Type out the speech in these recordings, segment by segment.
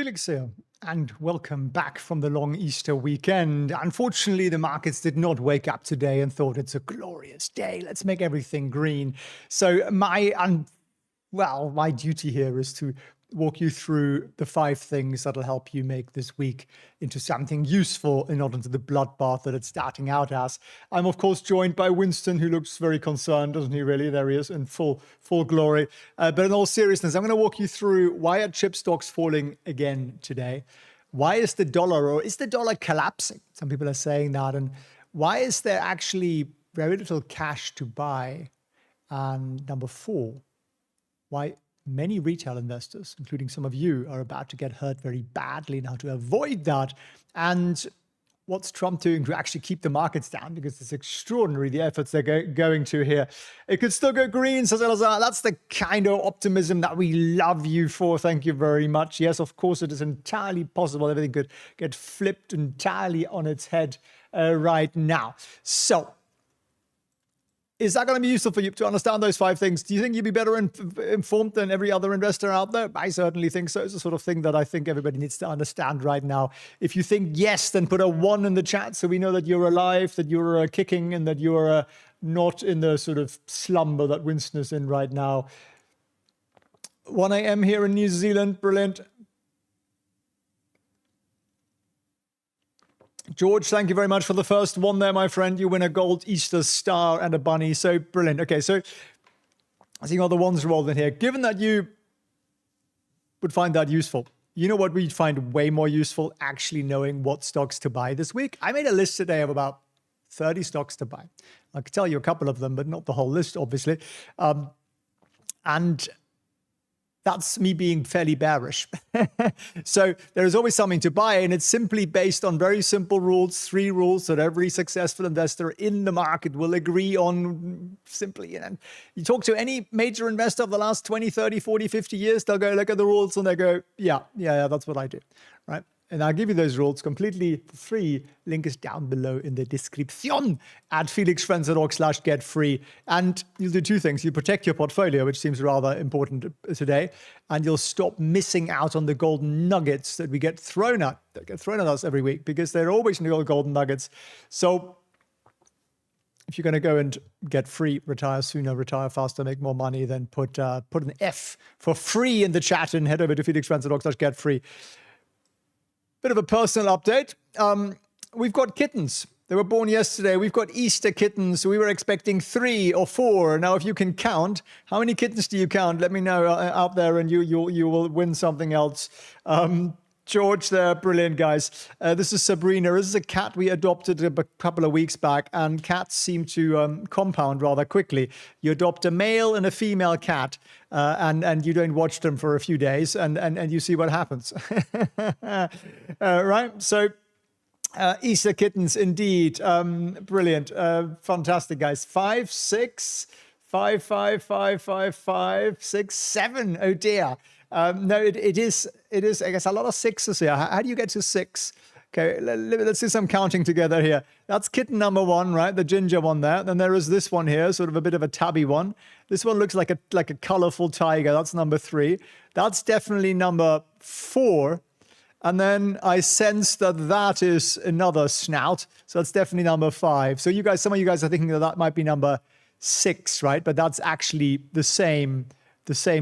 Felix here, and welcome back from the long Easter weekend. Unfortunately, the markets did not wake up today and thought it's a glorious day. Let's make everything green. So my duty here is to walk you through the 5 things that'll help you make this week into something useful and not into the bloodbath that it's starting out as. I'm, of course, joined by Winston, who looks very concerned, doesn't he really? There he is in full glory. But in all seriousness, I'm going to walk you through why are chip stocks falling again today? Why is the dollar collapsing? Some people are saying that. And why is there actually very little cash to buy? And number 4, why many retail investors, including some of you, are about to get hurt very badly now to avoid that. And what's Trump doing to actually keep the markets down? Because it's extraordinary, the efforts they're going to here. It could still go green, says Elazar. That's the kind of optimism that we love you for. Thank you very much. Yes, of course, it is entirely possible. Everything could get flipped entirely on its head right now. So, is that going to be useful for you to understand those 5 things? Do you think you'd be better informed than every other investor out there? I certainly think so. It's the sort of thing that I think everybody needs to understand right now. If you think yes, then put a 1 in the chat so we know that you're alive, that you're kicking, and that you're not in the sort of slumber that Winston is in right now. 1 a.m. here in New Zealand. Brilliant. George, thank you very much for the first one there, my friend. You win a gold Easter star and a bunny. So brilliant. Okay, so I think all the ones rolled in here. Given that you would find that useful, you know what we'd find way more useful? Actually knowing what stocks to buy this week. I made a list today of about 30 stocks to buy. I could tell you a couple of them, but not the whole list, obviously. And that's me being fairly bearish. So there's always something to buy, and it's simply based on very simple rules, 3 rules that every successful investor in the market will agree on simply. And you talk to any major investor of the last 20, 30, 40, 50 years, they'll go look at the rules and they go, yeah, that's what I do, right? And I'll give you those rules completely free. Link is down below in the description at felixfriends.org/get free. And you'll do 2 things. You protect your portfolio, which seems rather important today. And you'll stop missing out on the golden nuggets that we get thrown at. That get thrown at us every week because they're always golden nuggets. So if you're going to go and get free, retire sooner, retire faster, make more money, then put an F for free in the chat and head over to felixfriends.org/get free. Bit of a personal update. We've got kittens. They were born yesterday. We've got Easter kittens. We were expecting 3 or 4. Now, if you can count, how many kittens do you count? Let me know out there, and you will win something else. George there, brilliant, guys. This is Sabrina. This is a cat we adopted a couple of weeks back, and cats seem to compound rather quickly. You adopt a male and a female cat, and you don't watch them for a few days, and you see what happens. Right? So, Easter kittens, indeed. Brilliant. Fantastic, guys. 5, 6, 5, 5, 5, 5, 5, 6, 7. Oh, dear. No, it is, I guess, a lot of 6s here. How do you get to 6? Okay, let's do some counting together here. That's kitten number 1, right? The ginger one there. Then there is this one here, sort of a bit of a tabby one. This one looks like a colorful tiger. That's number 3. That's definitely number 4. And then I sense that is another snout. So that's definitely number 5. So some of you guys are thinking that might be number 6, right? But that's actually the same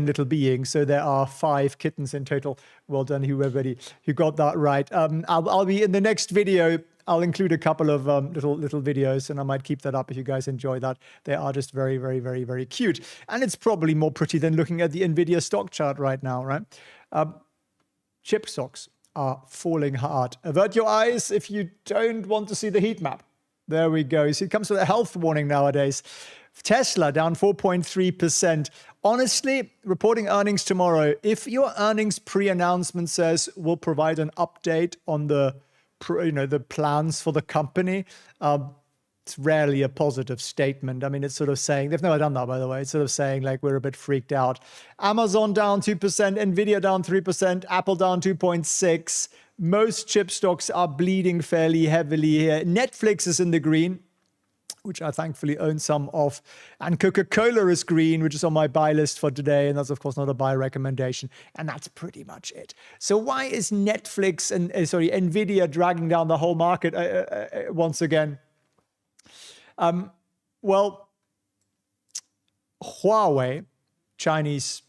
little being. So there are 5 kittens in total. Well done, whoever who got that right. I'll be in the next video. I'll include a couple of little videos, and I might keep that up if you guys enjoy that. They are just very, very, very, very cute. And it's probably more pretty than looking at the NVIDIA stock chart right now, right? Chip stocks are falling hard. Avert your eyes if you don't want to see the heat map. There we go. See, it comes with a health warning nowadays. Tesla down 4.3%. Honestly, reporting earnings tomorrow. If your earnings pre-announcement says we'll provide an update on the plans for the company, it's rarely a positive statement. I mean, it's sort of saying, they've never done that, by the way. It's sort of saying like we're a bit freaked out. Amazon down 2%, Nvidia down 3%, Apple down 2.6%. Most chip stocks are bleeding fairly heavily here. Netflix is in the green. which I thankfully own some of. And Coca-Cola is green, which is on my buy list for today. And that's, of course, not a buy recommendation. And that's pretty much it. So why is Netflix and, NVIDIA dragging down the whole market once again? Well, Huawei, Chinese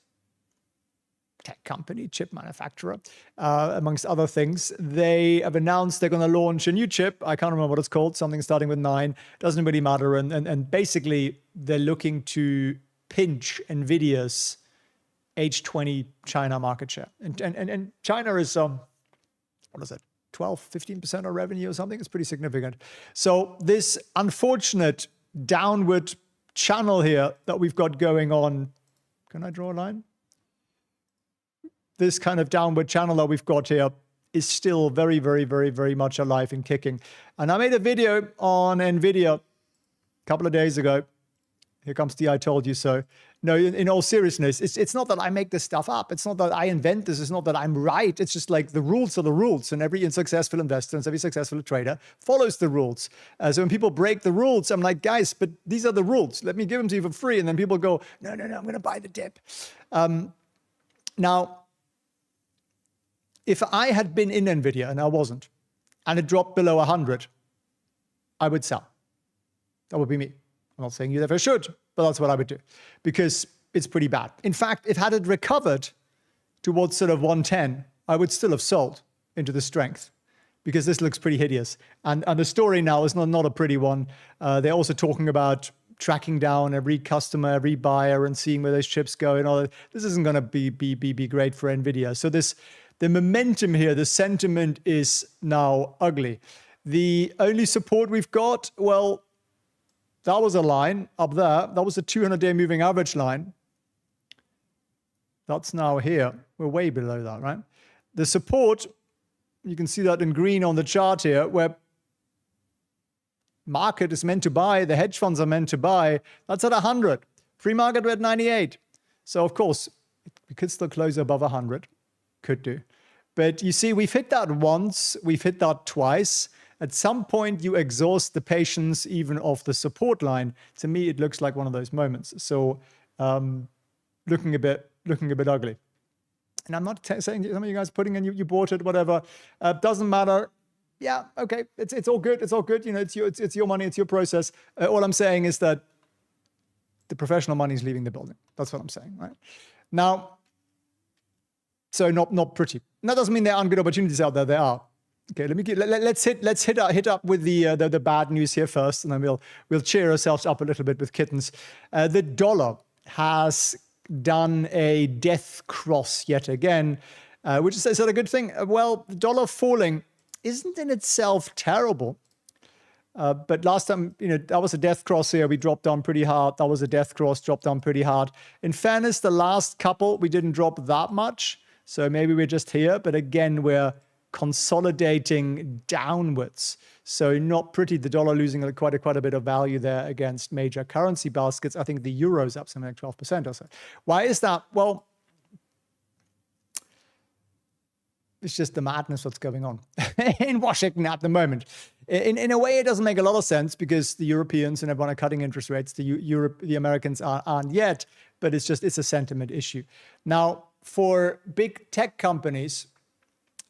tech company, chip manufacturer, amongst other things, they have announced they're going to launch a new chip. I can't remember what it's called, something starting with 9. Doesn't really matter. And basically, they're looking to pinch NVIDIA's H20 China market share. And China is, what is it, 12, 15% of revenue or something? It's pretty significant. So this unfortunate downward channel here that we've got going on, can I draw a line? This kind of downward channel that we've got here is still very, very, very, very much alive and kicking. And I made a video on NVIDIA a couple of days ago. Here comes the I told you so. No, in all seriousness, it's not that I make this stuff up. It's not that I invent this. It's not that I'm right. It's just like the rules are the rules. And every successful investor and every successful trader follows the rules. So when people break the rules, I'm like, guys, but these are the rules. Let me give them to you for free. And then people go, no, I'm going to buy the dip. Now, if I had been in NVIDIA, and I wasn't, and it dropped below 100, I would sell. That would be me. I'm not saying you never should, but that's what I would do, because it's pretty bad. In fact, if had it recovered towards sort of 110, I would still have sold into the strength, because this looks pretty hideous. And the story now is not a pretty one. They're also talking about tracking down every customer, every buyer, and seeing where those chips go and all that. This isn't going to be great for NVIDIA. So the momentum here, the sentiment is now ugly. The only support we've got, well, that was a line up there. That was a 200-day moving average line. That's now here. We're way below that, right? The support, you can see that in green on the chart here, where market is meant to buy, the hedge funds are meant to buy. That's at 100. Free market, we're at 98. So, of course, we could still close above 100. Could do. But you see, we've hit that once, we've hit that twice. At some point, you exhaust the patience even of the support line. To me, it looks like one of those moments. So looking a bit ugly. And I'm not saying some of you guys putting in, you bought it, whatever. Doesn't matter. Yeah, okay, it's all good. It's all good. You know, it's your money, it's your process. All I'm saying is that the professional money is leaving the building. That's what I'm saying, right? Now, so not pretty. And that doesn't mean there aren't good opportunities out there. There are. Okay, let's hit up with the bad news here first, and then we'll cheer ourselves up a little bit with kittens. The dollar has done a death cross yet again, which is that a good thing? Well, the dollar falling isn't in itself terrible. But last time, that was a death cross here. We dropped down pretty hard. That was a death cross, dropped down pretty hard. In fairness, the last couple, we didn't drop that much. So maybe we're just here. But again, we're consolidating downwards. So not pretty. The dollar losing quite a bit of value there against major currency baskets. I think the euro's up something like 12% or so. Why is that? Well, it's just the madness what's going on in Washington at the moment. In a way, it doesn't make a lot of sense because the Europeans and everyone are cutting interest rates. The Americans aren't yet, but it's a sentiment issue. Now, for big tech companies,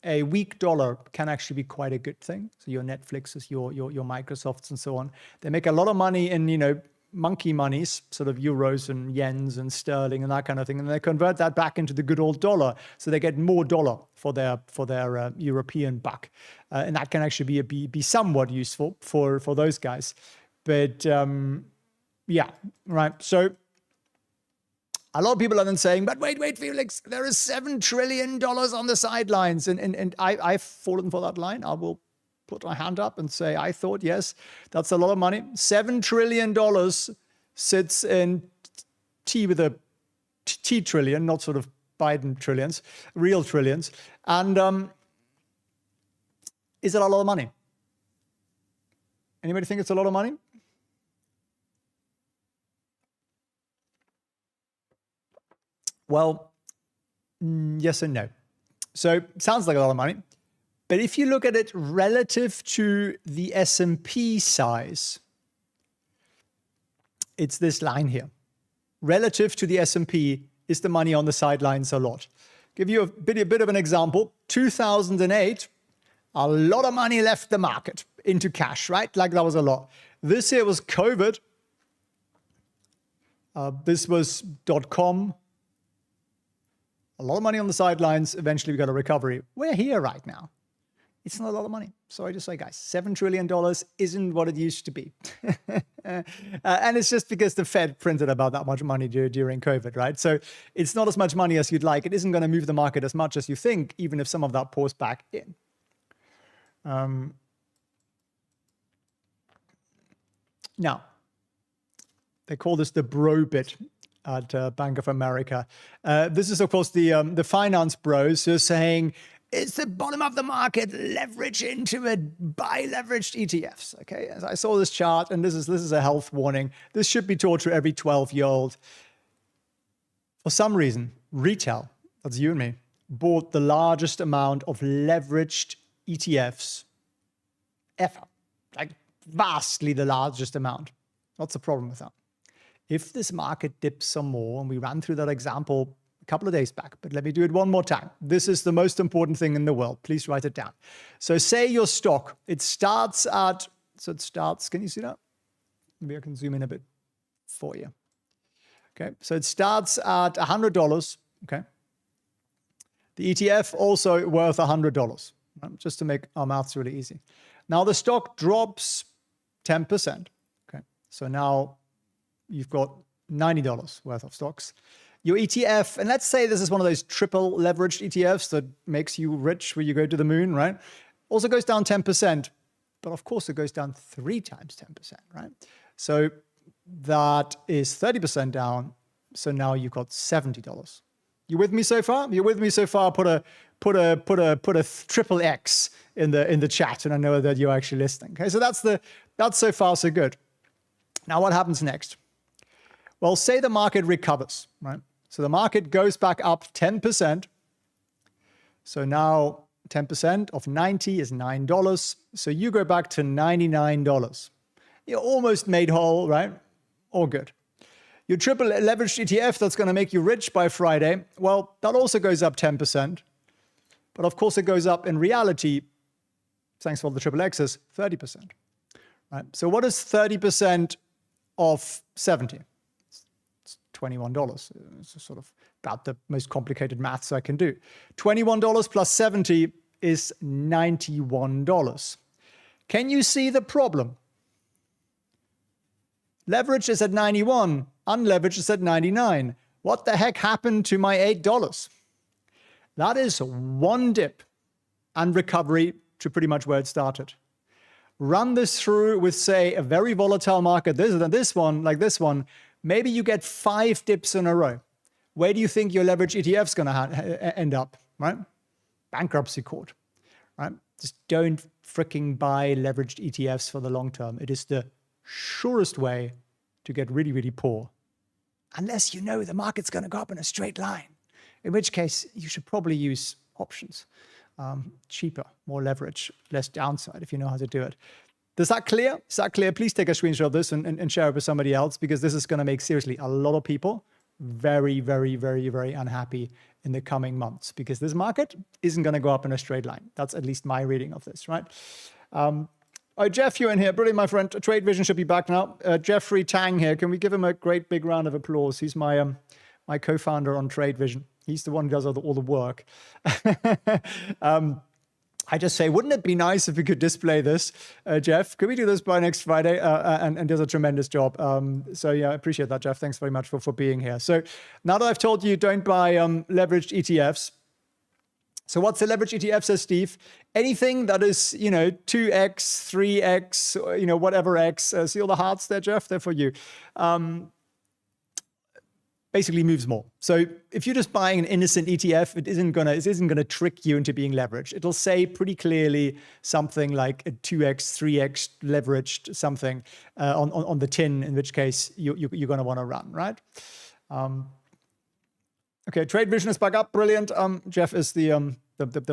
a weak dollar can actually be quite a good thing. So your Netflixes, your Microsofts and so on, they make a lot of money in, monkey monies, sort of euros and yens and sterling and that kind of thing. And they convert that back into the good old dollar. So they get more dollar for their European buck. And that can actually be somewhat useful for those guys. But yeah, right. So a lot of people are then saying, but wait, Felix, there is $7 trillion on the sidelines. And I've fallen for that line. I will put my hand up and say, I thought, yes, that's a lot of money. $7 trillion sits in T with a T trillion, not sort of Biden trillions, real trillions. And is it a lot of money? Anybody think it's a lot of money? Well, yes and no. So sounds like a lot of money. But if you look at it relative to the S&P size, It's this line here. Relative to the S&P, is the money on the sidelines a lot? Give you a bit of an example. 2008, a lot of money left the market into cash, right? Like that was a lot. This year was COVID. This was .com. A lot of money on the sidelines. Eventually, we got a recovery. We're here right now. It's not a lot of money. Sorry to say, guys, $7 trillion isn't what it used to be. And it's just because the Fed printed about that much money during COVID, right? So it's not as much money as you'd like. It isn't going to move the market as much as you think, even if some of that pours back in. Now, they call this the bro bit at Bank of America. This is, of course, the finance bros who are saying, it's the bottom of the market, leverage into it, buy leveraged ETFs. Okay, as I saw this chart, and this is a health warning. This should be taught to every 12-year-old. For some reason, retail, that's you and me, bought the largest amount of leveraged ETFs ever. Like vastly the largest amount. What's the problem with that? If this market dips some more, and we ran through that example couple of days back, but let me do it one more time. This is the most important thing in the world. Please write it down. So say your stock, it starts, can you see that? Maybe I can zoom in a bit for you. Okay, so it starts at $100, okay? The ETF also worth $100, right? Just to make our maths really easy. Now the stock drops 10%, okay? So now you've got $90 worth of stocks. Your ETF, and let's say this is one of those triple leveraged ETFs that makes you rich when you go to the moon, right? Also goes down 10%, but of course it goes down 3 times 10%, right? So that is 30% down. So now you've got $70. You with me so far? You with me so far? Put a triple X in the chat, and I know that you're actually listening. Okay, so that's so far so good. Now what happens next? Well, say the market recovers, right? So the market goes back up 10%. So now 10% of 90 is $9. So you go back to $99. You're almost made whole, right? All good. Your triple leveraged ETF that's going to make you rich by Friday, well, that also goes up 10%. But of course, it goes up in reality, thanks for the triple X's, 30%. Right? So what is 30% of 70? $21. It's sort of about the most complicated maths I can do. $21 plus 70 is $91. Can you see the problem? Leverage is at 91. Unleveraged is at 99. What the heck happened to my $8? That is one dip and recovery to pretty much where it started. Run this through with, say, a very volatile market, this one, maybe you get 5 dips in a row. Where do you think your leverage ETF is going to end up, right? Bankruptcy court, right? Just don't freaking buy leveraged ETFs for the long term. It is the surest way to get really, really poor. Unless you know the market's going to go up in a straight line, in which case you should probably use options. Cheaper, more leverage, less downside if you know how to do it. Is that clear? Is that clear? Please take a screenshot of this and share it with somebody else, because this is going to make, seriously, a lot of people very, very, very, very unhappy in the coming months, because this market isn't going to go up in a straight line. That's at least my reading of this, right? Oh, Jeff, you're in here. Brilliant, my friend. Trade Vision should be back now. Jeffrey Tang here. Can we give him a great big round of applause? He's my co-founder on Trade Vision. He's the one who does all the work. I just say, wouldn't it be nice if we could display this, Jeff? Could we do this by next Friday? And does a tremendous job. So yeah, I appreciate that, Jeff. Thanks very much for being here. So now that I've told you, don't buy leveraged ETFs. So what's a leveraged ETF, says Steve? Anything that is, 2x, 3x, whatever x. See all the hearts there, Jeff? They're for you. Basically moves more. So if you're just buying an innocent ETF, it isn't gonna trick you into being leveraged. It'll say pretty clearly something like a 2x, 3x leveraged something on the tin, in which case you're gonna want to run, right? Okay, Trade Vision is back up. Brilliant. Jeff is the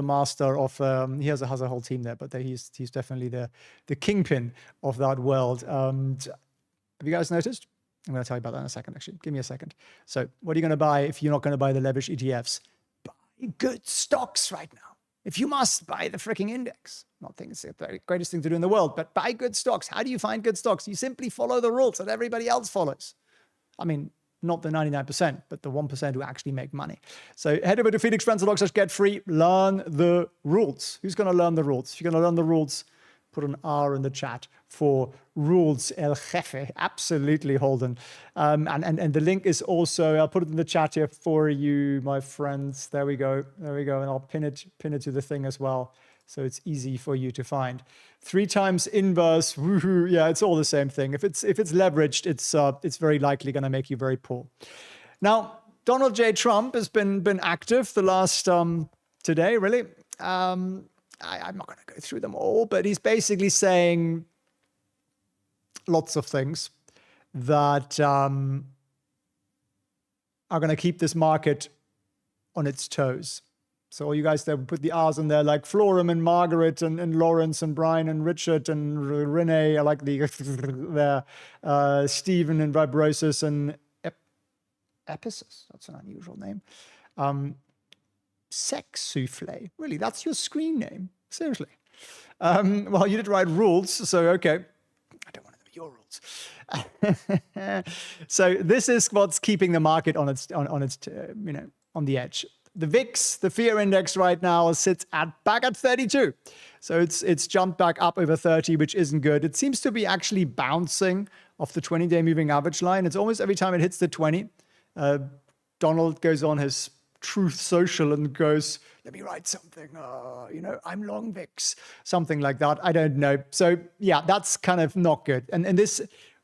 master of. He has a whole team there, but he's definitely the kingpin of that world. Have you guys noticed? I'm going to tell you about that in a second, actually. Give me a second. So what are you going to buy if you're not going to buy the leverage ETFs? Buy good stocks right now. If you must, buy the freaking index. Not think it's the greatest thing to do in the world, but buy good stocks. How do you find good stocks? You simply follow the rules that everybody else follows. I mean, not the 99%, but the 1% who actually make money. So head over to felixprehn.com/get-free, learn the rules. Who's going to learn the rules? If you're going to learn the rules, put an R in the chat for rules, El Jefe. Absolutely, Holden. And the link is also, I'll put it in the chat here for you, my friends. There we go. There we go. And I'll pin it to the thing as well, so it's easy for you to find. 3 times inverse, woohoo. Yeah, it's all the same thing. If it's leveraged, it's very likely going to make you very poor. Now, Donald J. Trump has been active the last today, really. I'm not going to go through them all, but he's basically saying lots of things that are going to keep this market on its toes. So all you guys there put the R's in there, like Florum and Margaret and Lawrence and Brian and Richard and Renee. I like the there. Stephen and Vibrosis and Episus. That's an unusual name. Sex Souffle. Really, that's your screen name? Seriously. Well, you did write rules, so okay. I don't want to know your rules. So this is what's keeping the market on its on the edge. The VIX, the fear index right now sits back at 32. So it's jumped back up over 30, which isn't good. It seems to be actually bouncing off the 20-day moving average line. It's almost every time it hits the 20. Donald goes on his Truth Social and goes, let me write something, I'm long VIX, something like that. I don't know. So yeah, that's kind of not good. And this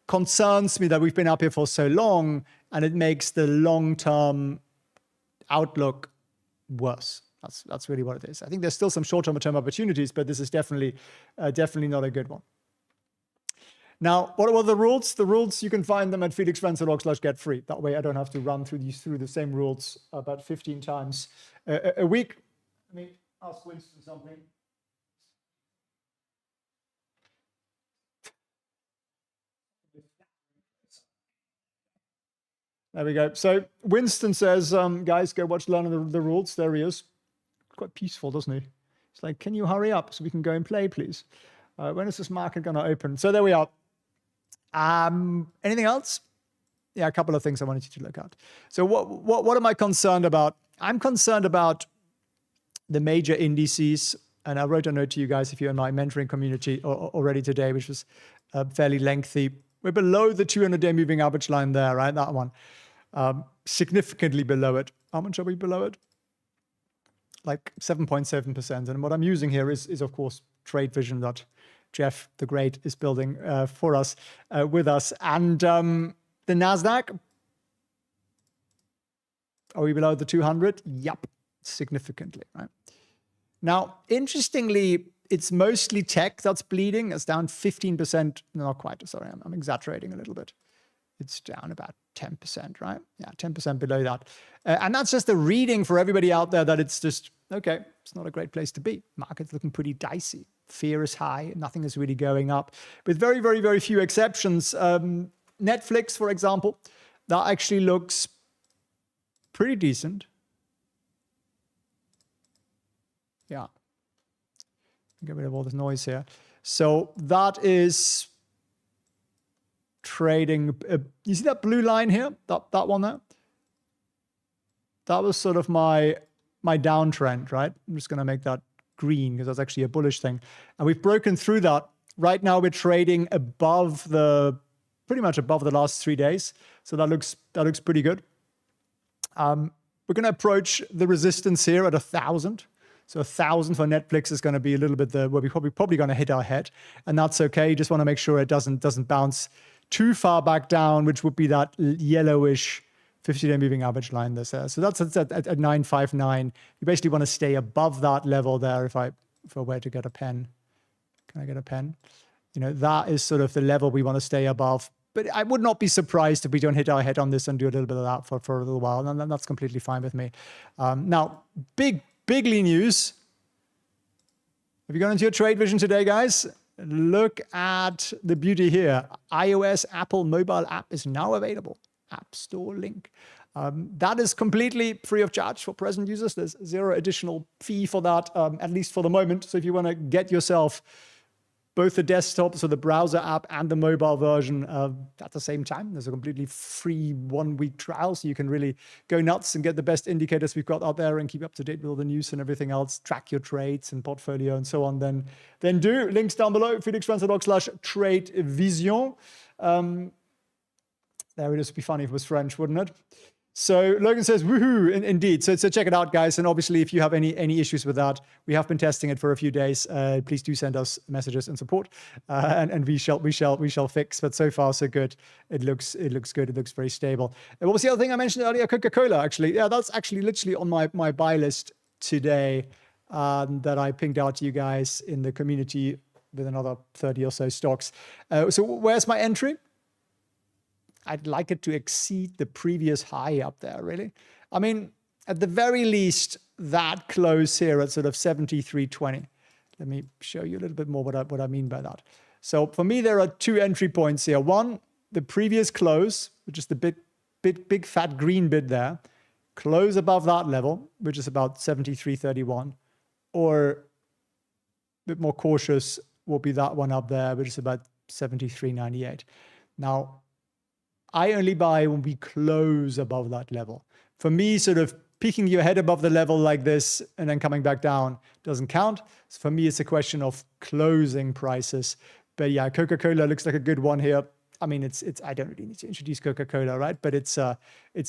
concerns me that we've been up here for so long, and it makes the long-term outlook worse. That's really what it is. I think there's still some short-term opportunities, but this is definitely not a good one. Now, what are the rules? The rules, you can find them at felixprehn.com/get-free. That way I don't have to run through the same rules about 15 times a week. Let me ask Winston something. There we go. So Winston says, guys, go watch Learn the Rules. There he is. Quite peaceful, doesn't he? He's like, can you hurry up so we can go and play, please? When is this market going to open? So there we are. Anything else? Yeah, a couple of things I wanted you to look at. So what am I concerned about? I'm concerned about the major indices, and I wrote a note to you guys if you're in my mentoring community already today, which was fairly lengthy. We're below the 200-day moving average line there, right? That one. Significantly below it. How much are we below it? Like 7.7%. And what I'm using here is of course, Trade Vision that Jeff the Great is building for us, with us. And the NASDAQ, are we below the 200? Yup, significantly, right? Now, interestingly, it's mostly tech that's bleeding. It's down 15%. No, not quite. Sorry, I'm exaggerating a little bit. It's down about 10%, right? Yeah, 10% below that. And that's just a reading for everybody out there that it's just, okay, it's not a great place to be. Market's looking pretty dicey. Fear is high. Nothing is really going up. With very, very, very few exceptions. Netflix, for example, that actually looks pretty decent. Yeah. Get rid of all this noise here. So that is trading. You see that blue line here? That one there? That was sort of my downtrend, right? I'm just going to make that green because that's actually a bullish thing. And we've broken through that. Right now we're trading above pretty much above the last 3 days. So that looks pretty good. We're going to approach the resistance here at 1,000. So 1,000 for Netflix is going to be a little bit where we're probably going to hit our head, and that's okay. You just want to make sure it doesn't bounce too far back down, which would be that yellowish 50-day moving average line that's there. So that's at 959. You basically want to stay above that level there. If I were to get a pen, can I get a pen? That is sort of the level we want to stay above. But I would not be surprised if we don't hit our head on this and do a little bit of that for a little while, and that's completely fine with me. Now, bigly news. Have you gone into your trade vision today, guys? look at the beauty here. iOS Apple mobile app is now available. App Store link. That is completely free of charge for present users. There's zero additional fee for that, at least for the moment. So if you want to get yourself both the desktop, so the browser app, and the mobile version at the same time, there's a completely free 1-week trial. So you can really go nuts and get the best indicators we've got out there and keep up to date with all the news and everything else, track your trades and portfolio and so on. Then do. Links down below, felixprehn.org/trade vision. There it is. It'd be funny if it was French, wouldn't it? So Logan says, woohoo, indeed. So check it out, guys. And obviously, if you have any issues with that, we have been testing it for a few days. Please do send us messages and support, and we shall fix. But so far, so good. It looks good. It looks very stable. And what was the other thing I mentioned earlier? Coca-Cola, actually. Yeah, that's actually literally on my buy list today that I pinged out to you guys in the community with another 30 or so stocks. So where's my entry? I'd like it to exceed the previous high up there, really. I mean, at the very least, that close here at sort of 73.20. Let me show you a little bit more what I mean by that. So for me, there are two entry points here. One, the previous close, which is the big fat green bit there, close above that level, which is about 73.31, or a bit more cautious will be that one up there, which is about 73.98. Now, I only buy when we close above that level. For me, sort of peeking your head above the level like this and then coming back down doesn't count. So for me, it's a question of closing prices. But yeah, Coca-Cola looks like a good one here. I mean, I don't really need to introduce Coca-Cola, right? But it's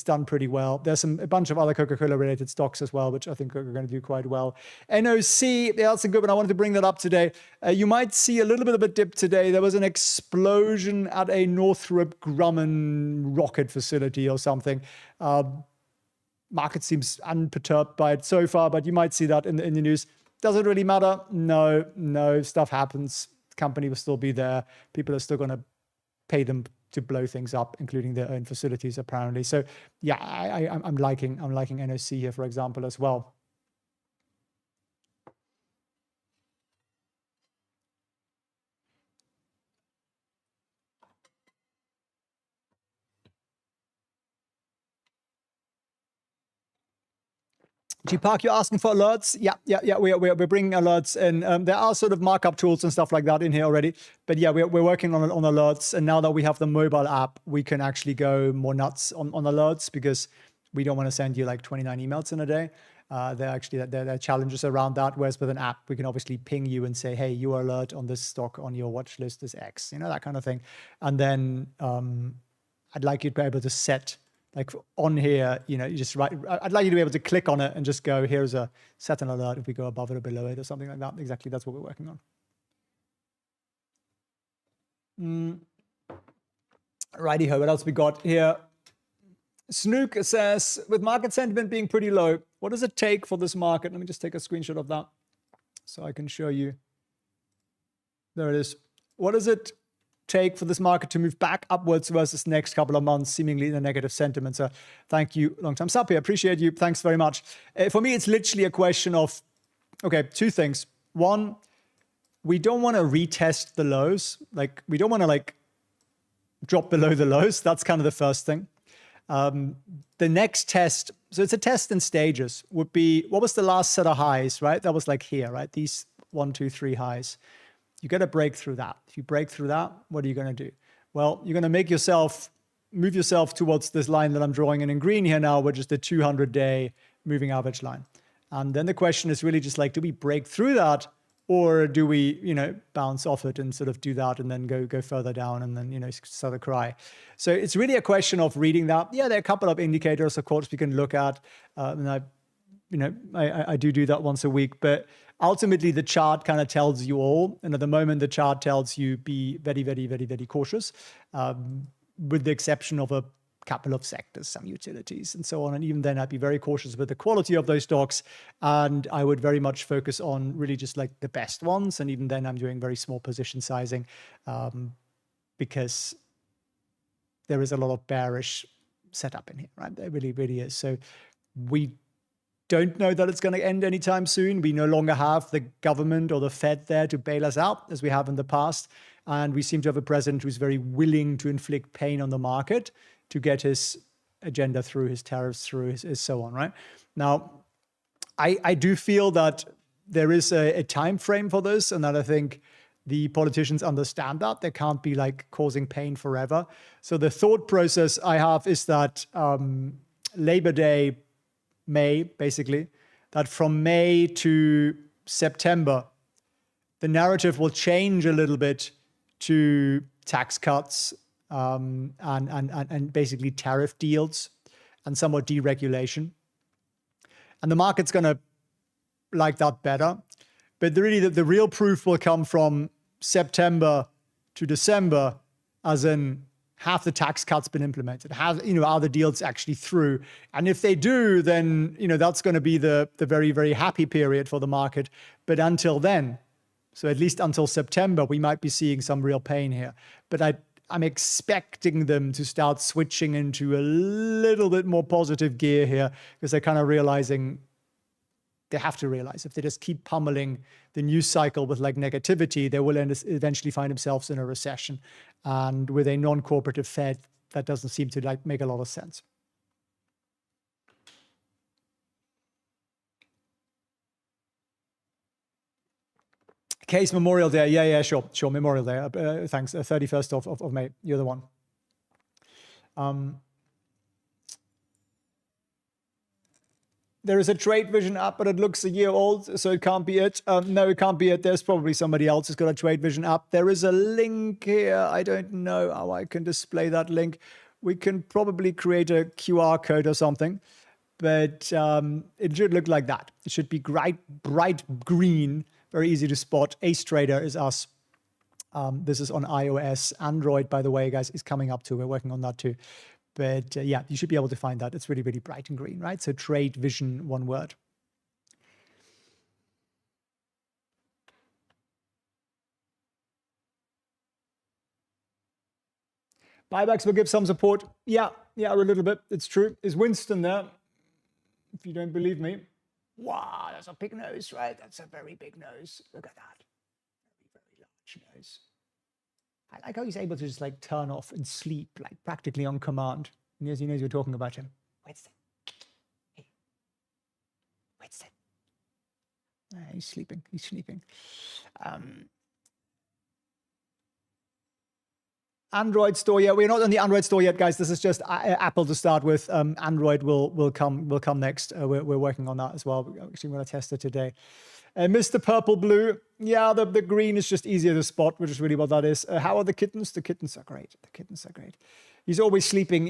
done pretty well. There's a bunch of other Coca-Cola related stocks as well, which I think are going to do quite well. NOC, yeah, that's a good one. I wanted to bring that up today. You might see a little bit of a dip today. There was an explosion at a Northrop Grumman rocket facility or something. Market seems unperturbed by it so far, but you might see that in the news. Does it really matter? No, stuff happens. The company will still be there. People are still going to pay them to blow things up, including their own facilities, apparently. So yeah, I'm liking NOC here, for example, as well. G-Park, you're asking for alerts? Yeah. We're bringing alerts, and there are sort of markup tools and stuff like that in here already. But yeah, we're working on alerts, and now that we have the mobile app, we can actually go more nuts on alerts because we don't want to send you like 29 emails in a day. There are challenges around that. Whereas with an app, we can obviously ping you and say, hey, your alert on this stock on your watch list is X, that kind of thing. And then I'd like you to be able to set. Like on here, you just write, I'd like you to be able to click on it and just go, here's a set an alert if we go above it or below it or something like that. Exactly, that's what we're working on. Righty-ho, what else we got here? Snook says, with market sentiment being pretty low, what does it take for this market? Let me just take a screenshot of that so I can show you. There it is. What does it take for this market to move back upwards versus next couple of months, seemingly in a negative sentiment? So thank you, long time sub here. Appreciate you. Thanks very much. For me, it's literally a question of, okay, two things. One, we don't want to retest the lows. Like we don't want to drop below the lows. That's kind of the first thing. The next test, so it's a test in stages, would be, what was the last set of highs, right? That was like here, right? These 1, 2, 3 highs. You got to break through that. If you break through that, what are you going to do? Well, you're going to move yourself towards this line that I'm drawing in green here now, which is the 200-day moving average line. And then the question is really just like, do we break through that, or do we, bounce off it and sort of do that and then go further down and then, start to cry? So it's really a question of reading that. Yeah, there are a couple of indicators, of course, we can look at, and I do that once a week, but ultimately the chart kind of tells you all. And at the moment, the chart tells you be very, very, very, very cautious, with the exception of a couple of sectors, some utilities and so on. And even then, I'd be very cautious with the quality of those stocks. And I would very much focus on really just like the best ones. And even then, I'm doing very small position sizing because there is a lot of bearish setup in here, right? There really, really is. So we don't know that it's going to end anytime soon. We no longer have the government or the Fed there to bail us out as we have in the past. And we seem to have a president who's very willing to inflict pain on the market to get his agenda through, his tariffs through, his so on, right? Now, I do feel that there is a time frame for this, and that I think the politicians understand that. They can't be like causing pain forever. So the thought process I have is that Labor Day, May, basically, that from May to September, the narrative will change a little bit to tax cuts and basically tariff deals and somewhat deregulation. And the market's going to like that better. But really, the real proof will come from September to December, as in, have the tax cuts been implemented? Are the deals actually through? And if they do, then, that's going to be the very, very happy period for the market. But until then, so at least until September, we might be seeing some real pain here. But I'm expecting them to start switching into a little bit more positive gear here, because they're kind of realizing, they have to realize, if they just keep pummeling the news cycle with like negativity, they will eventually find themselves in a recession. And with a non-cooperative Fed, that doesn't seem to like make a lot of sense. Case Memorial Day. Yeah, sure. Memorial Day. Thanks. 31st of May. You're the one. There is a Trade Vision app, but it looks a year old, so it can't be it. No, it can't be it. There's probably somebody else who's got a Trade Vision app. There is a link here. I don't know how I can display that link. We can probably create a QR code or something, but it should look like that. It should be bright green, very easy to spot. Ace Trader is us. This is on iOS. Android, by the way, guys, is coming up too. We're working on that too. But yeah, you should be able to find that. It's really, really bright and green, right? So Trade Vision, one word. Buybacks will give some support. Yeah, a little bit. It's true. Is Winston there? If you don't believe me. Wow, that's a big nose, right? That's a very big nose. Look at that. Very, very large nose. I like how he's able to just like turn off and sleep like practically on command. He knows you're talking about him. Winston. Hey. Winston. He's sleeping. Android store. Yeah, we're not on the Android store yet, guys. This is just Apple to start with. Android will come next. We're working on that as well. Actually, I'm going to test it today. Mr. Purple Blue. Yeah, the green is just easier to spot, which is really what that is. How are the kittens? The kittens are great. He's always sleeping.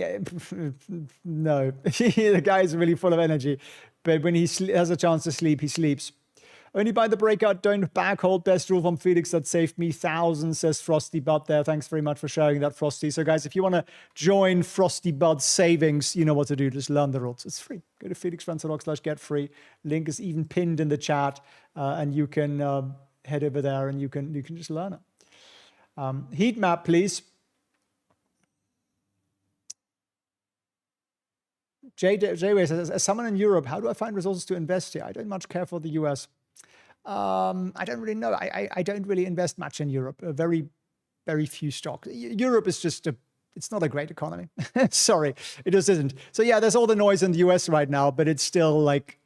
No, the guy is really full of energy. But when he has a chance to sleep, he sleeps. Only buy the breakout, don't back hold. Best rule from Felix that saved me thousands, says Frosty Bud there. Thanks very much for sharing that, Frosty. So guys, if you want to join Frosty Bud's savings, you know what to do. Just learn the rules. It's free. Go to felixfranz.org/get free. Link is even pinned in the chat, and you can head over there and you can just learn it. Heat map, please. Jayway says, as someone in Europe, how do I find resources to invest here? I don't much care for the US. I don't really know. I don't really invest much in Europe. Very, very few stocks. Europe is just it's not a great economy. Sorry, it just isn't. So yeah, there's all the noise in the US right now, but it's still like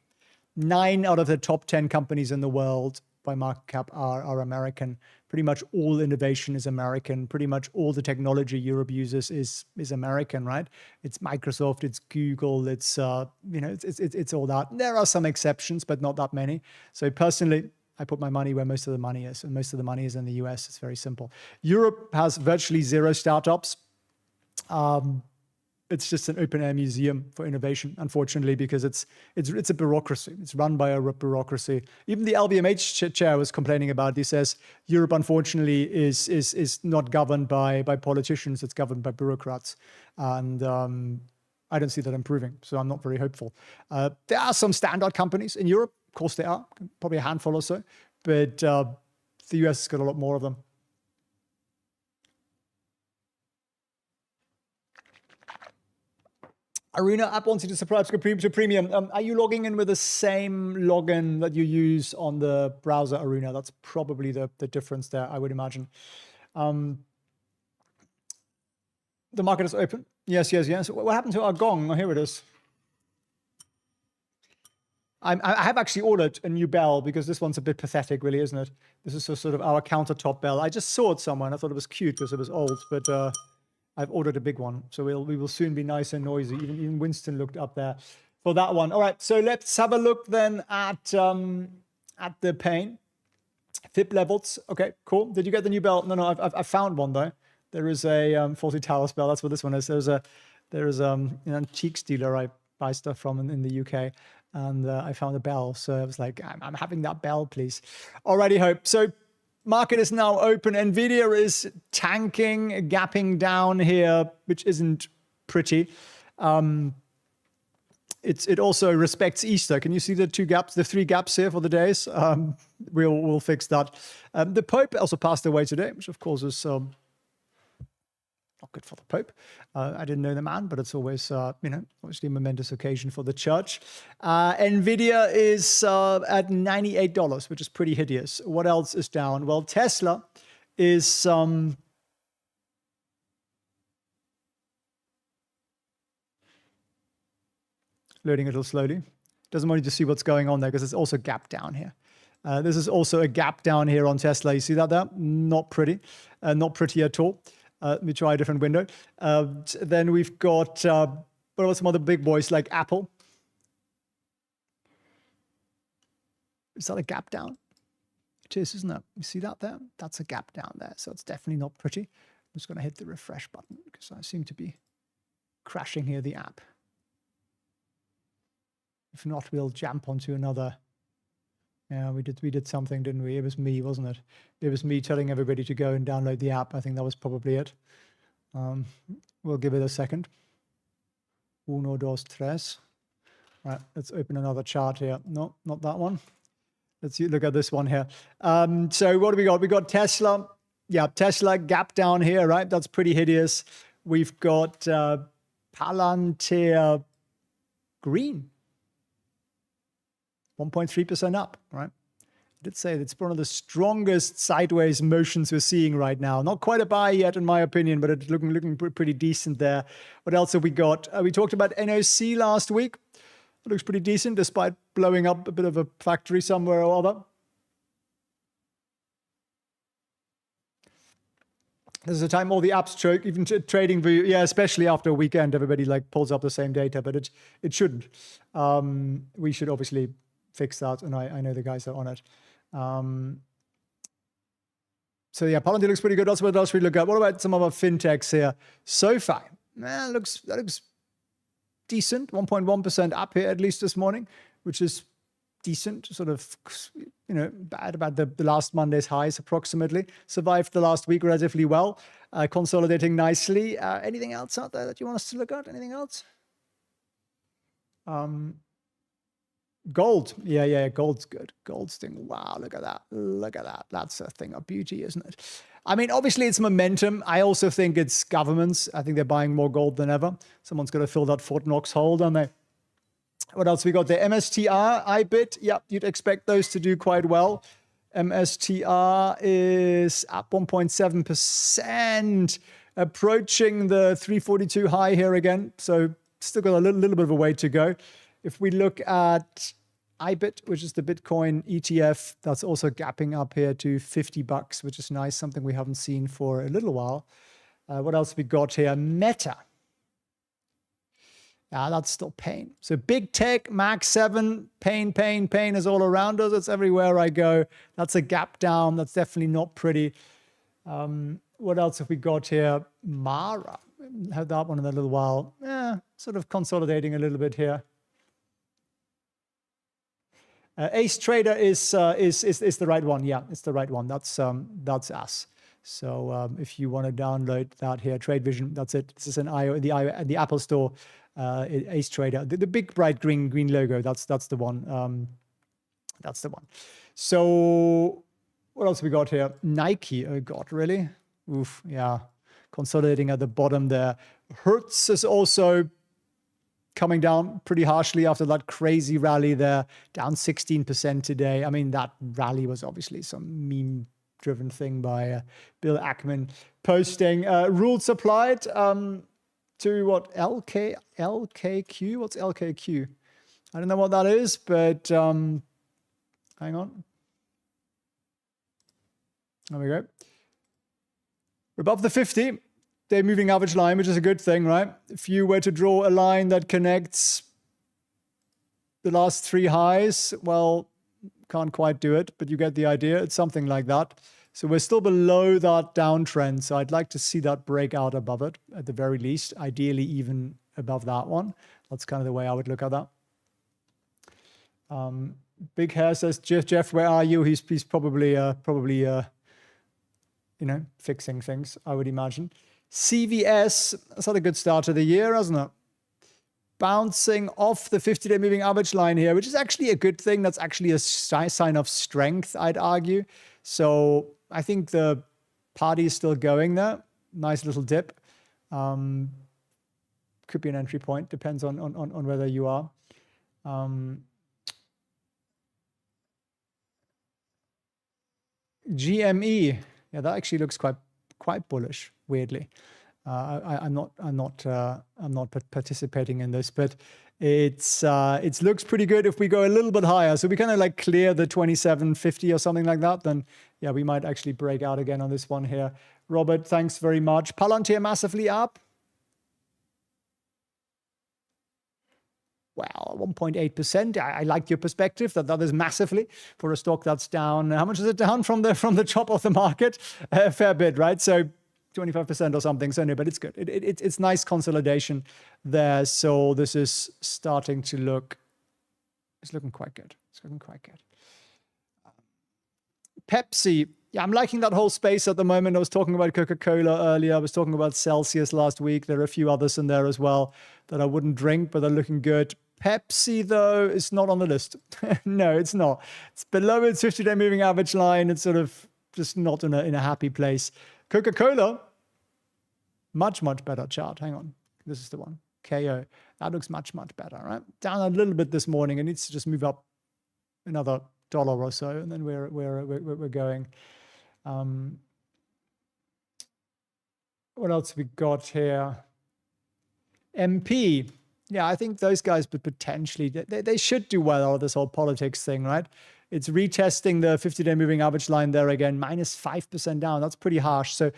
9 out of the top 10 companies in the world by market cap are American. Pretty much all innovation is American. Pretty much all the technology Europe uses is American, right? It's Microsoft, it's Google, it's it's all that. There are some exceptions, but not that many. So personally, I put my money where most of the money is, and most of the money is in the US. It's very simple. Europe has virtually 0 startups. It's just an open-air museum for innovation, unfortunately, because it's a bureaucracy. It's run by a bureaucracy. Even the LVMH chair was complaining about it. He says Europe, unfortunately, is not governed by politicians. It's governed by bureaucrats, and I don't see that improving. So I'm not very hopeful. There are some standout companies in Europe. Of course, there are probably a handful or so, but the US has got a lot more of them. Arena app wants you to subscribe to premium. Are you logging in with the same login that you use on the browser Arena? That's probably the difference there, I would imagine. The market is open. Yes, yes, yes. What happened to our gong? Oh, here it is. I have actually ordered a new bell because this one's a bit pathetic, really, isn't it? This is sort of our countertop bell. I just saw it somewhere and I thought it was cute because it was old, but I've ordered a big one. So we will soon be nice and noisy. Even Winston looked up there for that one. All right, so let's have a look then at the pain. FIP levels. Okay, cool. Did you get the new bell? No, I found one though. There is a 40 Towers bell. That's what this one is. There's an antiques dealer I buy stuff from in the UK. And I found a bell. So I was like, I'm having that bell, please. Alrighty, hope. So market is now open. NVIDIA is tanking, gapping down here, which isn't pretty. It also respects Easter. Can you see the three gaps here for the days? We'll fix that. The Pope also passed away today, which of course is not good for the Pope. I didn't know the man, but it's always, obviously a momentous occasion for the church. NVIDIA is at $98, which is pretty hideous. What else is down? Well, Tesla is loading a little slowly. Doesn't want you to see what's going on there because it's also a gap down here. This is also a gap down here on Tesla. You see that there? Not pretty. Not pretty at all. Let me try a different window. Then we've got, what about some other big boys like Apple? Is that a gap down? It is, isn't it? You see that there? That's a gap down there. So it's definitely not pretty. I'm just going to hit the refresh button because I seem to be crashing here, the app. If not, we'll jump onto another. Yeah, we did something, didn't we? It was me, wasn't it? It was me telling everybody to go and download the app. I think that was probably it. We'll give it a second. Uno, dos, tres. Right, let's open another chart here. No, not that one. Let's look at this one here. So what do we got? We got Tesla. Yeah, Tesla gap down here, right? That's pretty hideous. We've got Palantir green. 1.3% up, right? I did say it's one of the strongest sideways motions we're seeing right now. Not quite a buy yet, in my opinion, but it's looking pretty decent there. What else have we got? We talked about NOC last week. It looks pretty decent, despite blowing up a bit of a factory somewhere or other. This is the time all the apps choke, even trading view. Yeah, especially after a weekend, everybody like pulls up the same data, but it shouldn't. We should obviously fix that, and I know the guys are on it. So yeah, Palantir looks pretty good. Also, what else we look at? What about some of our fintechs here? SoFi, that looks decent. 1.1% up here at least this morning, which is decent. Sort of, bad about the last Monday's highs approximately. Survived the last week relatively well, consolidating nicely. Anything else out there that you want us to look at? Anything else? Gold. Yeah, gold's good. Gold's thing. Wow, look at that. Look at that. That's a thing of beauty, isn't it? I mean, obviously it's momentum. I also think it's governments. I think they're buying more gold than ever. Someone's got to fill that Fort Knox hole, don't they? What else we got there? MSTR, IBIT. Yeah, you'd expect those to do quite well. MSTR is up 1.7%, approaching the 342 high here again. So still got a little bit of a way to go. If we look at IBIT, which is the Bitcoin ETF, that's also gapping up here to $50, which is nice, something we haven't seen for a little while. What else we got here? Meta. Yeah, that's still pain. So big tech, Max 7, pain is all around us. It's everywhere I go. That's a gap down. That's definitely not pretty. What else have we got here? Mara. Had that one in a little while. Yeah, sort of consolidating a little bit here. Ace Trader is the right one. Yeah, it's the right one. That's us. So if you want to download that here, Trade Vision, that's it. This is an the Apple Store. Ace Trader, the big bright green logo. That's the one. That's the one. So what else have we got here? Nike. Oh God, really? Oof. Yeah, consolidating at the bottom there. Hertz is also coming down pretty harshly after that crazy rally there, down 16% today. I mean, that rally was obviously some meme-driven thing by Bill Ackman posting. Rules applied to what? LKQ? What's LKQ? I don't know what that is, but hang on. There we go. We're above the 50-day moving average line, which is a good thing, right? If you were to draw a line that connects the last three highs, well, can't quite do it, but you get the idea. It's something like that. So we're still below that downtrend. So I'd like to see that break out above it at the very least, ideally even above that one. That's kind of the way I would look at that. Big Hair says, Jeff, where are you? He's probably you know, fixing things, I would imagine. CVS, that's had a good start to the year, hasn't it? Bouncing off the 50-day moving average line here, which is actually a good thing. That's actually a sign of strength, I'd argue. So I think the party is still going there. Nice little dip. Could be an entry point, depends on whether you are. GME, yeah, that actually looks quite bullish. Weirdly, I'm not participating in this, but it looks pretty good. If we go a little bit higher, so we kind of like clear the 2750 or something like that, then yeah, we might actually break out again on this one here. Robert, thanks very much. Palantir massively up. Well, 1.8%. I like your perspective that is massively for a stock that's down. How much is it down from the top of the market? A fair bit, right? So 25% or something. So no, but it's good. It's nice consolidation there. So this is starting to look. It's looking quite good. It's looking quite good. Pepsi. Yeah, I'm liking that whole space at the moment. I was talking about Coca-Cola earlier. I was talking about Celsius last week. There are a few others in there as well that I wouldn't drink, but they're looking good. Pepsi, though, is not on the list. No, it's not. It's below its 50-day moving average line. It's sort of just not in a happy place. Coca-Cola, much better chart. Hang on. This is the one. KO. That looks much better, right? Down a little bit this morning. It needs to just move up another $1 or so, and then we're going. What else we got here? MP. Yeah, I think those guys would potentially, they should do well out of this whole politics thing, right? It's retesting the 50-day moving average line there again, minus 5% down. That's pretty harsh. So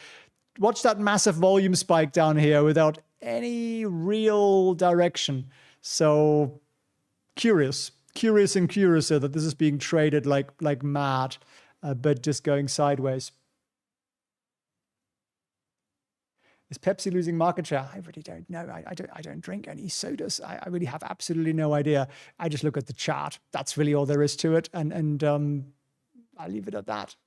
watch that massive volume spike down here without any real direction. So curious and curiouser that this is being traded like mad, but just going sideways. Is Pepsi losing market share? I really don't know. I don't drink any sodas. I really have absolutely no idea. I just look at the chart. That's really all there is to it. And I'll leave it at that.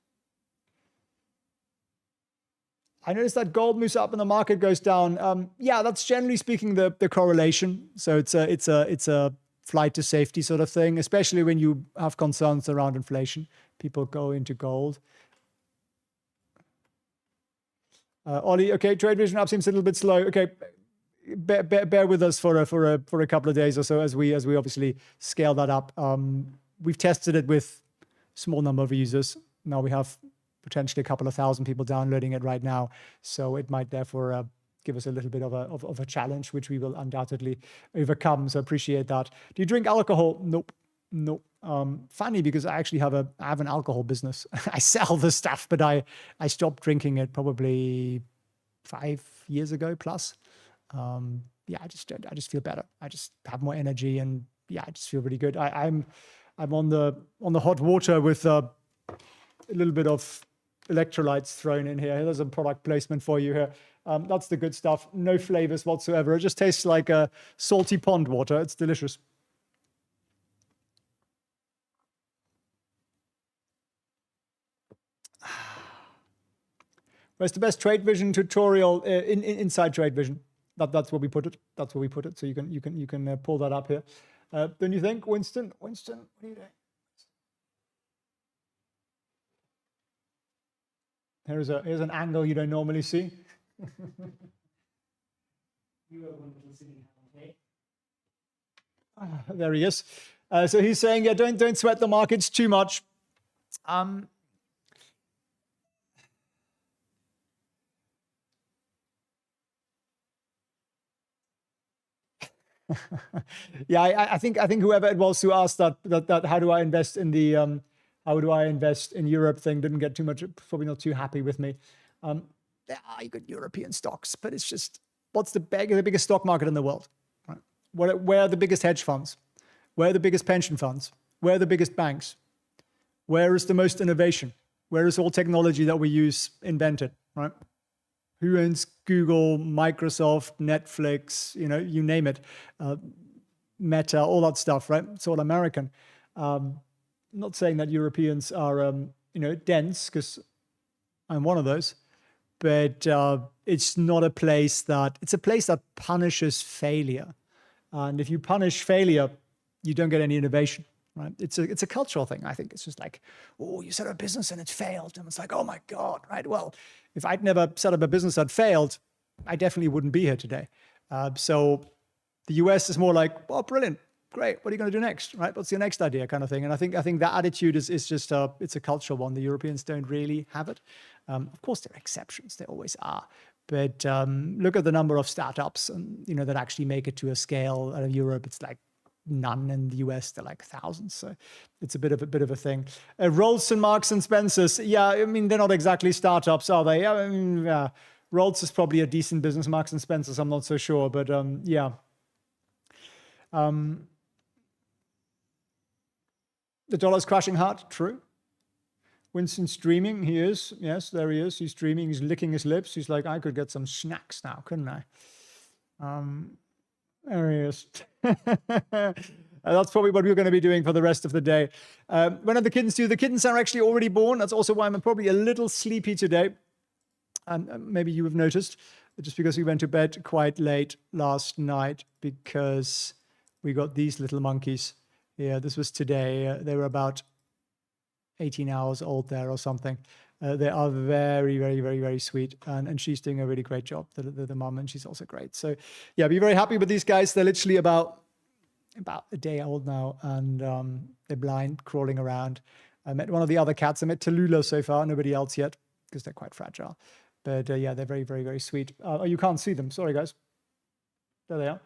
I noticed that gold moves up and the market goes down. Yeah, that's generally speaking the correlation. So it's a flight to safety sort of thing, especially when you have concerns around inflation. People go into gold. Ollie, okay, trade vision up seems a little bit slow. Okay, bear with us for a couple of days or so as we obviously scale that up. We've tested it with a small number of users. Now we have potentially a couple of thousand people downloading it right now, so it might therefore give us a little bit of a challenge, which we will undoubtedly overcome. So appreciate that. Do you drink alcohol? Nope. Funny because I actually have an alcohol business. I sell the stuff, but I stopped drinking it probably 5 years ago plus. Yeah, I just feel better. I just have more energy, and yeah, I just feel really good. I'm on the hot water with a little bit of electrolytes thrown in here. There's a product placement for you here. That's the good stuff. No flavors whatsoever. It just tastes like a salty pond water. It's delicious. Where's the best trade vision tutorial inside trade vision? That's where we put it. That's where we put it. So you can pull that up here. Don't you think, Winston? Winston, what do you think? Here's an angle you don't normally see. You are wonderful sitting down, okay? There he is. So he's saying, yeah, don't sweat the markets too much. Yeah, I think whoever it was who asked that how do I invest in the how do I invest in Europe thing didn't get too much, probably not too happy with me. There are good European stocks, but it's just, what's the biggest stock market in the world? Right? Where are the biggest hedge funds? Where are the biggest pension funds? Where are the biggest banks? Where is the most innovation? Where is all technology that we use invented? Right? Who owns Google, Microsoft, Netflix, you name it, Meta, all that stuff, right? It's all American. I'm not saying that Europeans are, dense, because I'm one of those, but it's not a place that, it's a place that punishes failure. And if you punish failure, you don't get any innovation. Right? It's a cultural thing, I think. It's just like, oh, you set up a business and it's failed. And it's like, oh my God, right? Well, if I'd never set up a business that failed, I definitely wouldn't be here today. So the US is more like, oh, brilliant, great. What are you going to do next, right? What's your next idea, kind of thing? And I think that attitude is just it's a cultural one. The Europeans don't really have it. Of course, there are exceptions. There always are. But look at the number of startups, that actually make it to a scale out of Europe. It's like none. In the US, they're like thousands. So it's a bit of a thing. Rolls and Marks and Spencers. Yeah, I mean, they're not exactly startups, are they? I mean, Rolls is probably a decent business. Marks and Spencers, I'm not so sure. But yeah. The dollar's crashing hard. True. Winston's dreaming. He is. Yes, there he is. He's dreaming. He's licking his lips. He's like, I could get some snacks now, couldn't I? There he is. That's probably what we're going to be doing for the rest of the day. When are the kittens due? The kittens are actually already born. That's also why I'm probably a little sleepy today. Maybe you have noticed, just because we went to bed quite late last night because we got these little monkeys. Yeah, this was today. They were about 18 hours old there or something. They are very, very, very, very sweet. And she's doing a really great job, the mom, and she's also great. So yeah, be very happy with these guys. They're literally about a day old now, and they're blind, crawling around. I met one of the other cats. I met Tallulah so far, nobody else yet, because they're quite fragile. But yeah, they're very, very, very sweet. Oh, you can't see them. Sorry, guys. There they are.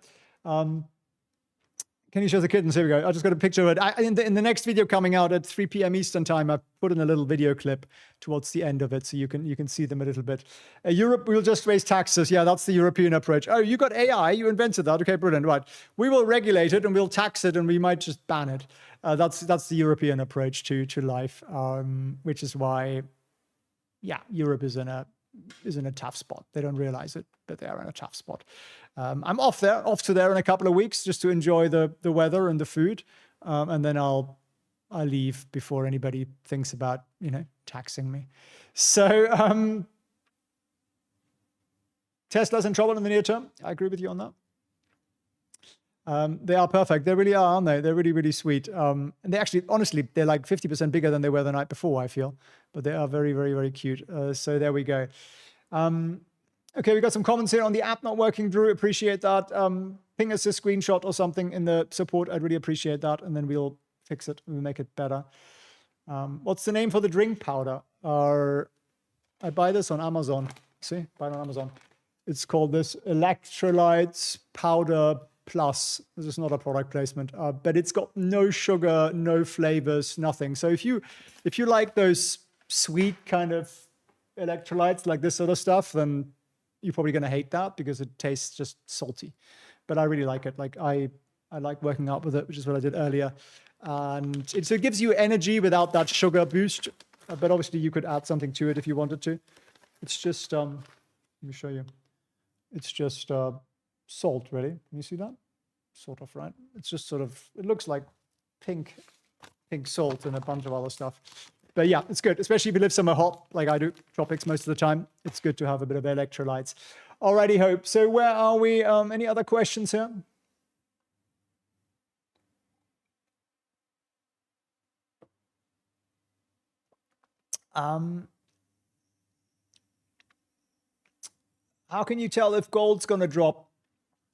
Can you show the kittens? Here we go. I just got a picture of it. In the next video coming out at 3 p.m. Eastern time, I put in a little video clip towards the end of it, so you can see them a little bit. Europe will just raise taxes. Yeah, that's the European approach. Oh, you got AI. You invented that. Okay, brilliant. Right. We will regulate it and we'll tax it and we might just ban it. That's the European approach to life, which is why, yeah, Europe is in a tough spot. They don't realize it, but they are in a tough spot. I'm off to there in a couple of weeks just to enjoy the weather and the food, and then I'll leave before anybody thinks about taxing me. So Tesla's in trouble in the near term. I agree with you on that. They are perfect. They really are, aren't they? They're really, really sweet. And they actually, honestly, they're like 50% bigger than they were the night before, I feel. But they are very, very, very cute. So there we go. Okay, we got some comments here on the app not working, Drew. Appreciate that. Ping us a screenshot or something in the support. I'd really appreciate that. And then we'll fix it. We'll make it better. What's the name for the drink powder? I buy this on Amazon. See, buy it on Amazon. It's called this Electrolytes Powder Plus. This is not a product placement, but it's got no sugar, no flavors, nothing. So if you like those sweet kind of electrolytes, like this sort of stuff, then you're probably going to hate that because it tastes just salty. But I really like it. Like I like working out with it, which is what I did earlier. And so it gives you energy without that sugar boost. But obviously you could add something to it if you wanted to. It's just, let me show you. It's just salt, really. Can you see that? Sort of, right? It's just sort of, it looks like pink salt and a bunch of other stuff. But yeah, it's good, especially if you live somewhere hot, like I do, tropics most of the time. It's good to have a bit of electrolytes. Alrighty, Hope. So where are we? Any other questions here? How can you tell if gold's going to drop?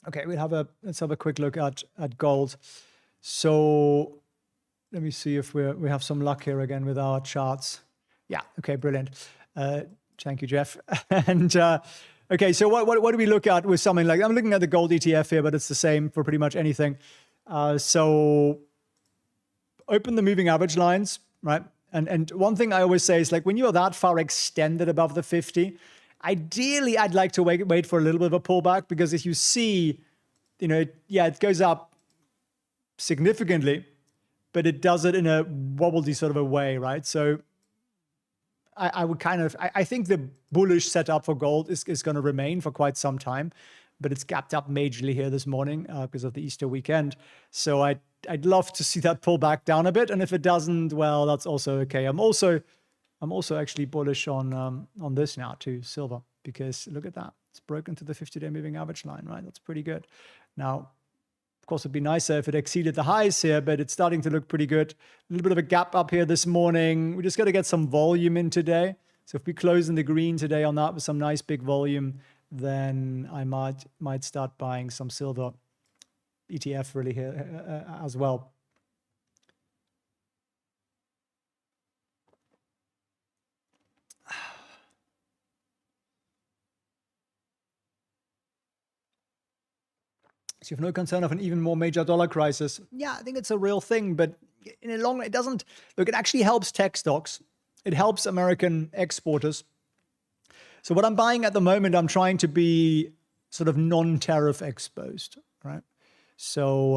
Okay, let's have a quick look at gold. So let me see if we have some luck here again with our charts. Yeah, okay, brilliant. Thank you, Jeff. And okay, so what do we look at with something like, I'm looking at the gold ETF here, but it's the same for pretty much anything. So open the moving average lines, right? And one thing I always say is, like, when you are that far extended above the 50, ideally I'd like to wait for a little bit of a pullback, because if you see, it goes up significantly, but it does it in a wobbly sort of a way, right? So I think the bullish setup for gold is going to remain for quite some time, but it's gapped up majorly here this morning because of the Easter weekend. So I'd love to see that pull back down a bit, and if it doesn't, well, that's also okay. I'm also actually bullish on this now too, silver, because look at that, it's broken to the 50-day moving average line, right? That's pretty good. Now, of course, it'd be nicer if it exceeded the highs here, but it's starting to look pretty good. A little bit of a gap up here this morning. We just got to get some volume in today. So if we close in the green today on that with some nice big volume, then I might start buying some silver ETF really here as well. So you have no concern of an even more major dollar crisis. Yeah, I think it's a real thing, but in the long run, it doesn't. Look, it actually helps tech stocks. It helps American exporters. So what I'm buying at the moment, I'm trying to be sort of non-tariff exposed, right? So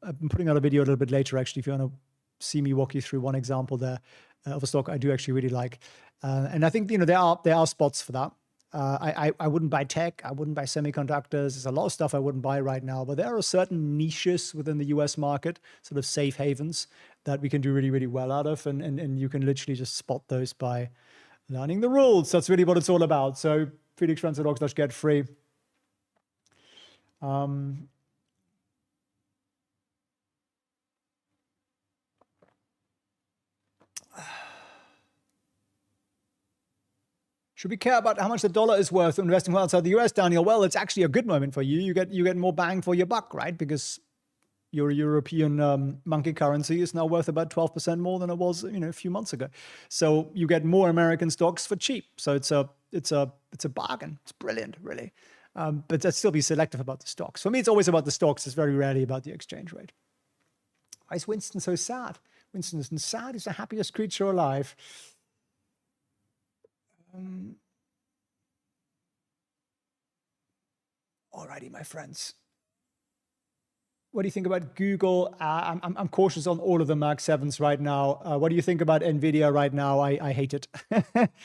I'm putting out a video a little bit later, actually, if you want to see me walk you through one example there of a stock I do actually really like. And I think, there are spots for that. I wouldn't buy tech. I wouldn't buy semiconductors. There's a lot of stuff I wouldn't buy right now, but there are certain niches within the US market, sort of safe havens, that we can do really, really well out of. And you can literally just spot those by learning the rules. That's really what it's all about. So Felix Prehn get free. Should we care about how much the dollar is worth investing outside the US, Daniel? Well, it's actually a good moment for you. You get more bang for your buck, right? Because your European monkey currency is now worth about 12% more than it was, a few months ago. So you get more American stocks for cheap. So it's a bargain. It's brilliant, really. But I'd still be selective about the stocks. For me, it's always about the stocks. It's very rarely about the exchange rate. Why is Winston so sad? Winston isn't sad. He's the happiest creature alive. Alrighty, my friends. What do you think about Google? I'm cautious on all of the Mark 7s right now. What do you think about NVIDIA right now? I hate it.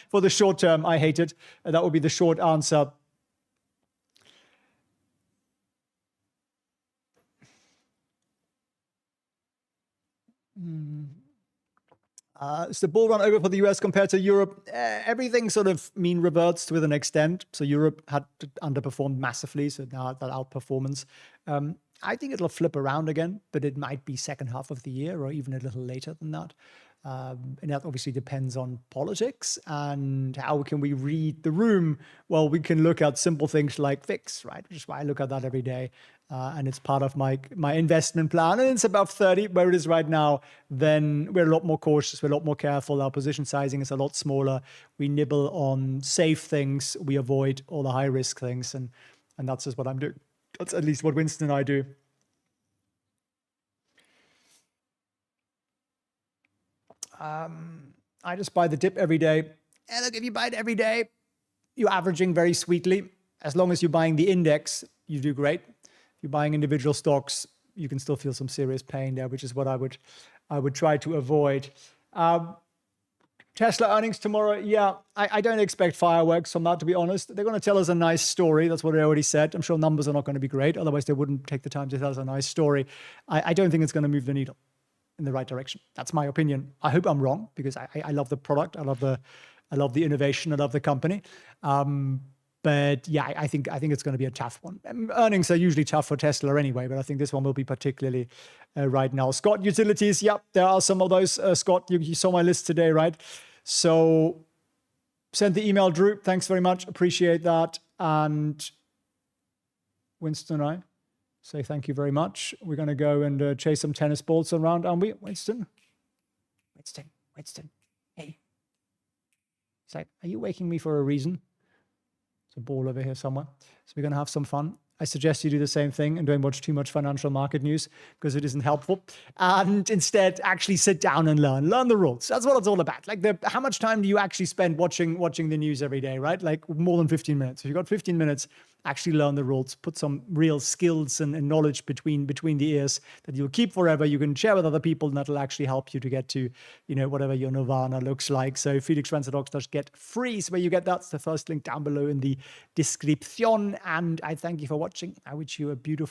For the short term, I hate it. That would be the short answer. Is the bull run over for the US compared to Europe? Everything sort of mean reverts to an extent. So Europe had underperformed massively, so now that outperformance. I think it'll flip around again, but it might be second half of the year or even a little later than that. And that obviously depends on politics and how can we read the room. Well, we can look at simple things like VIX, right? Which is why I look at that every day. And it's part of my investment plan. And it's above 30, where it is right now. Then we're a lot more cautious. We're a lot more careful. Our position sizing is a lot smaller. We nibble on safe things. We avoid all the high risk things. And that's just what I'm doing. That's at least what Winston and I do. I just buy the dip every day. And look, if you buy it every day, you're averaging very sweetly. As long as you're buying the index, you do great. If you're buying individual stocks, you can still feel some serious pain there, which is what I would try to avoid. Tesla earnings tomorrow. Yeah, I don't expect fireworks from that, to be honest. They're going to tell us a nice story. That's what they already said. I'm sure numbers are not going to be great. Otherwise, they wouldn't take the time to tell us a nice story. I don't think it's going to move the needle in the right direction. That's my opinion. I hope I'm wrong, because I love the product. I love the innovation. I love the company. But yeah, I think it's going to be a tough one. Earnings are usually tough for Tesla anyway, but I think this one will be particularly right now. Scott, utilities. Yep, there are some of those. Scott, you saw my list today, right? So send the email, Drew. Thanks very much. Appreciate that. And Winston and I say thank you very much. We're going to go and chase some tennis balls around, aren't we? Winston, hey. He's like, are you waking me for a reason? There's a ball over here somewhere. So we're going to have some fun. I suggest you do the same thing and don't watch too much financial market news because it isn't helpful. And instead, actually sit down and learn the rules. That's what it's all about. Like, how much time do you actually spend watching the news every day, right? Like more than 15 minutes. If you've got 15 minutes, actually learn the rules, put some real skills and knowledge between the ears that you'll keep forever. You can share with other people, and that'll actually help you to get to, whatever your nirvana looks like. So felixprehn.org/get free is where you get that. It's the first link down below in the description. And I thank you for watching. I wish you a beautiful